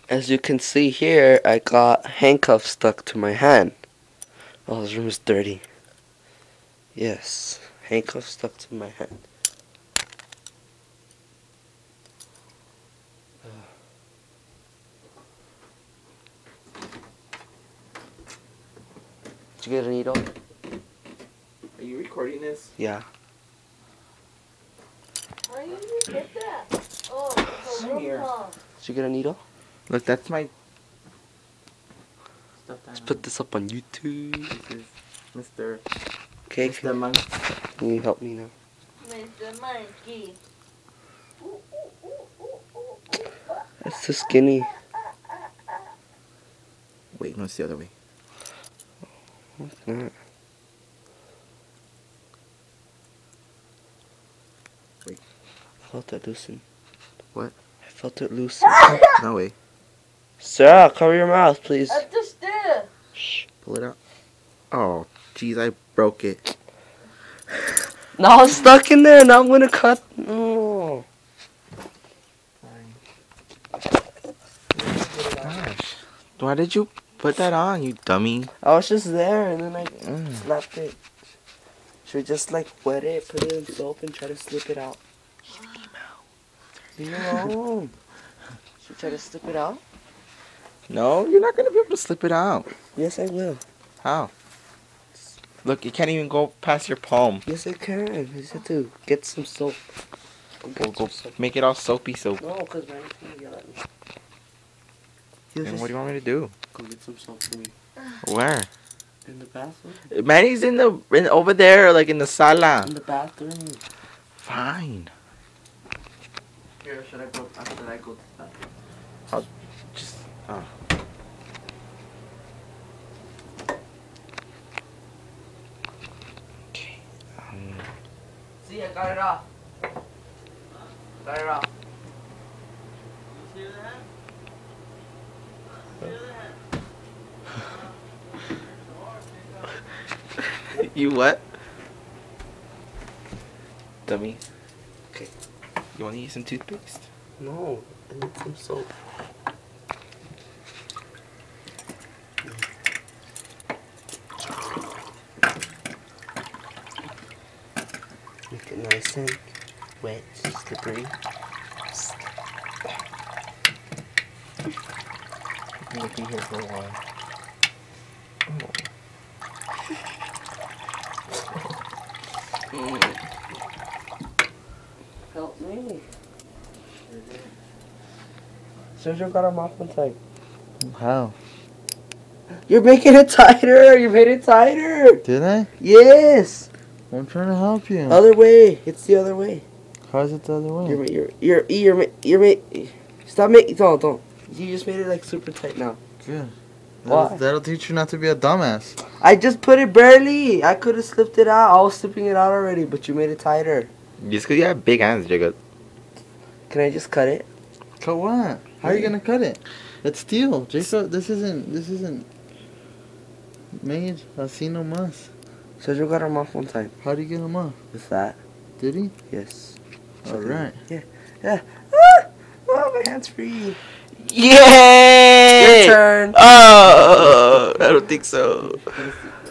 As you can see here, I got handcuffs stuck to my hand. Oh, this room is dirty. Yes, handcuffs stuck to my hand. Did you get a needle? Are you recording this? Yeah. Why did you get that? Oh, it's a Come here. room. Did you get a needle? Look, that's my stuff. Let's put this up on YouTube. This is Mr. Okay, Mr. Monkey. can you help me now? Mr. Monkey. That's too skinny. Wait, no, it's the other way. What's that? Wait. I felt it loosen. What? I felt it loosen. No way. Sarah, cover your mouth, please. I just did. Shh. Pull it out. Oh, jeez, I broke it. Now it's stuck in there. Now I'm gonna cut. Oh. Gosh. Why did you put that on, you dummy? I was just there and then I slapped it. Should we just like wet it, put it in soap and try to slip it out? Leave me alone. Should we try to slip it out? No, you're not going to be able to slip it out. Yes, I will. How? Look, it can't even go past your palm. Yes, I can. I just have to get some soap. Go make it all soapy soap. No, because my aunt's gonna yell at me. And what do you want me to do? Go get some soap for me. Where? In the bathroom? Manny's over there, like in the sala. In the bathroom. Fine. Here, should I go after I go to the bathroom? I'll just... Oh. Okay. See, I got it off. Got it off. You see that? You what? Dummy. Okay. You want to use some toothpaste? No, I need some soap. Make it nice and wet, slippery. I'm going to be here for a while. Help me. Sergio got our muffin tight. How? You're making it tighter. You made it tighter. Did I? Yes. I'm trying to help you. Other way. It's the other way. How's it the other way? You're stop making. Don't. You just made it like super tight now. Good. Why? That'll teach you not to be a dumbass. I just put it barely. I could have slipped it out. I was slipping it out already, but you made it tighter. Just because you have big hands, Jacob. Can I just cut it? Cut what? How are you gonna cut it? It's steel, Jacob. This isn't made así nomás. Sergio got him off one time. How do you get him off? With that. Did he? Yes. All right. Yeah. Ah! Oh, my hand's free. Yay! Your turn. Oh, I don't think so. Let me see.